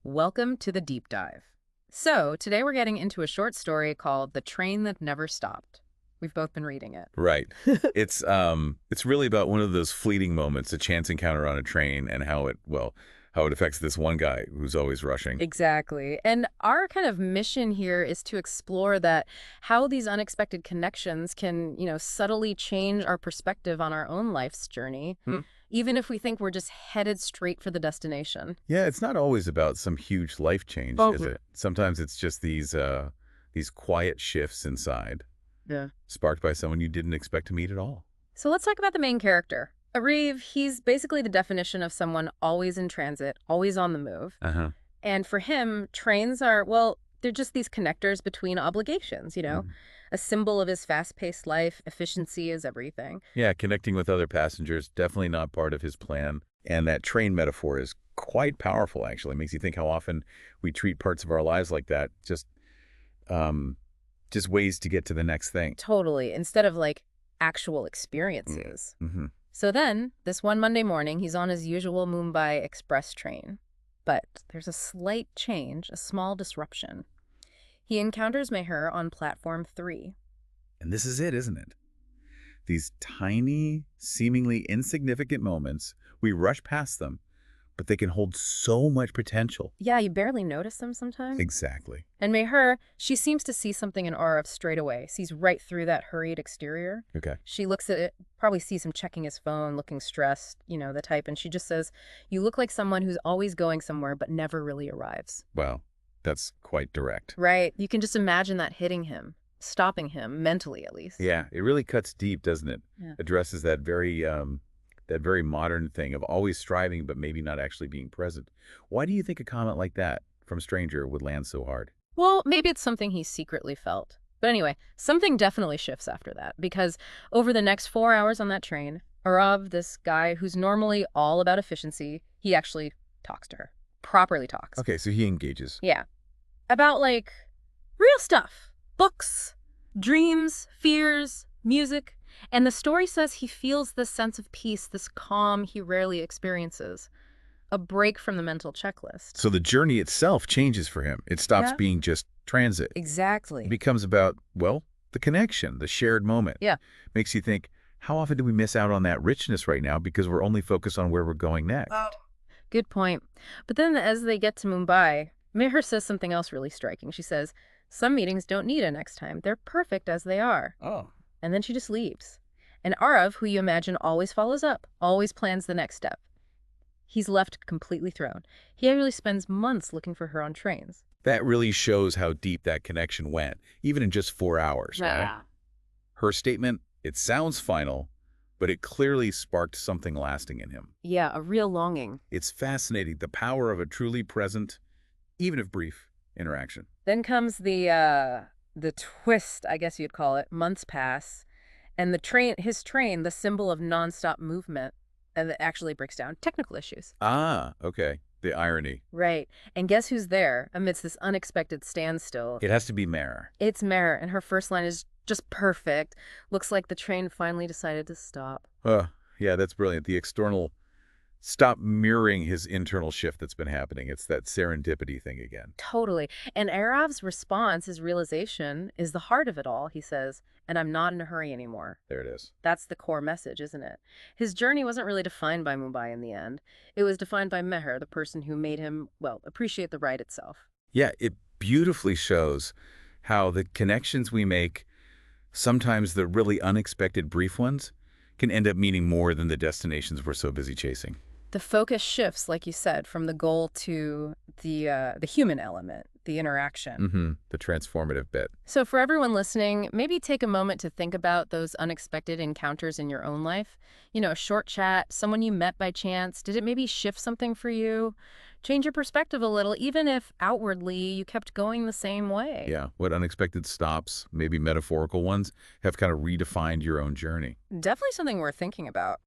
Welcome to the deep dive. So, today we're getting into a short story called The Train That Never Stopped. We've both been reading it. Right. It's really about one of those fleeting moments, a chance encounter on a train, and how it affects this one guy who's always rushing. Exactly. And our kind of mission here is to explore that how these unexpected connections can, subtly change our perspective on our own life's journey, Hmm. even if we think we're just headed straight for the destination. Yeah, it's not always about some huge life change, is Totally. it? Sometimes it's just these quiet shifts inside, Yeah. sparked by someone you didn't expect to meet at all. So let's talk about the main character. Ariv, he's basically the definition of someone always in transit, always on the move. Uh-huh. And for him, trains are, well, they're just these connectors between obligations, Mhm. a symbol of his fast-paced life. Efficiency is everything. Yeah, connecting with other passengers, definitely not part of his plan. And that train metaphor is quite powerful, actually. It makes you think how often we treat parts of our lives like that, um, just ways to get to the next thing. Totally, instead of like actual experiences. Mm-hmm. So then, this one Monday morning, he's on his usual Mumbai Express train. But there's a slight change, a small disruption. He encounters Meher on platform 3. And this is it, isn't it? These tiny, seemingly insignificant moments, we rush past them, but they can hold so much potential. Yeah, you barely notice them sometimes. Exactly. And Meher, she seems to see something in Arav straight away, sees right through that hurried exterior. Okay. She looks at it, probably sees him checking his phone, looking stressed, the type, and she just says, "You look like someone who's always going somewhere but never really arrives." Well, that's quite direct. Right? You can just imagine that hitting him, stopping him, mentally at least. Yeah, it really cuts deep, doesn't it? Yeah. Addresses that very modern thing of always striving but maybe not actually being present. Why do you think a comment like that from a stranger would land so hard? Well, maybe it's something he secretly felt. But anyway, something definitely shifts after that, because over the next 4 hours on that train, Arav, this guy who's normally all about efficiency, he actually talks to her. Properly talks. Okay, so he engages. Yeah. About, like, real stuff. Books, dreams, fears, music. And the story says he feels this sense of peace, this calm he rarely experiences. A break from the mental checklist. So the journey itself changes for him. It stops Yeah. being just transit. It Exactly. becomes about, well, the connection, the shared moment. Yeah. Makes you think, how often do we miss out on that richness right now because we're only focused on where we're going next? Good point. But then as they get to Mumbai, Meher says something else really striking. She says, "Some meetings don't need a next time. They're perfect as they are." Oh. And then she just leaves. And Arav, who you imagine always follows up, always plans the next step. He's left completely thrown. He actually spends months looking for her on trains. That really shows how deep that connection went, even in just 4 hours, right? Her statement, it sounds final, but it clearly sparked something lasting in him. Yeah, a real longing. It's fascinating, the power of a truly present, even if brief, interaction. Then comes the twist, I guess you'd call it. Months pass, and his train, the symbol of nonstop movement, and that actually breaks down. Technical issues. Ah, okay. The irony. Right. And guess who's there amidst this unexpected standstill? It has to be Mare. It's Mare, and her first line is just perfect. Looks like the train finally decided to stop. Yeah, that's brilliant. The external stop mirroring his internal shift that's been happening. It's that serendipity thing again. Totally. And Arav's response, his realization, is the heart of it all. He says, "And I'm not in a hurry anymore." There it is. That's the core message, isn't it? His journey wasn't really defined by Mumbai in the end. It was defined by Meher, the person who made him, well, appreciate the ride itself. Yeah, it beautifully shows how the connections we make, sometimes the really unexpected brief ones, can end up meaning more than the destinations we're so busy chasing. The focus shifts, like you said, from the goal to the human element, the interaction. Mm-hmm. The transformative bit. So for everyone listening, maybe take a moment to think about those unexpected encounters in your own life. A short chat, someone you met by chance. Did it maybe shift something for you? Change your perspective a little, even if outwardly you kept going the same way. Yeah, what unexpected stops, maybe metaphorical ones, have kind of redefined your own journey. Definitely something worth thinking about.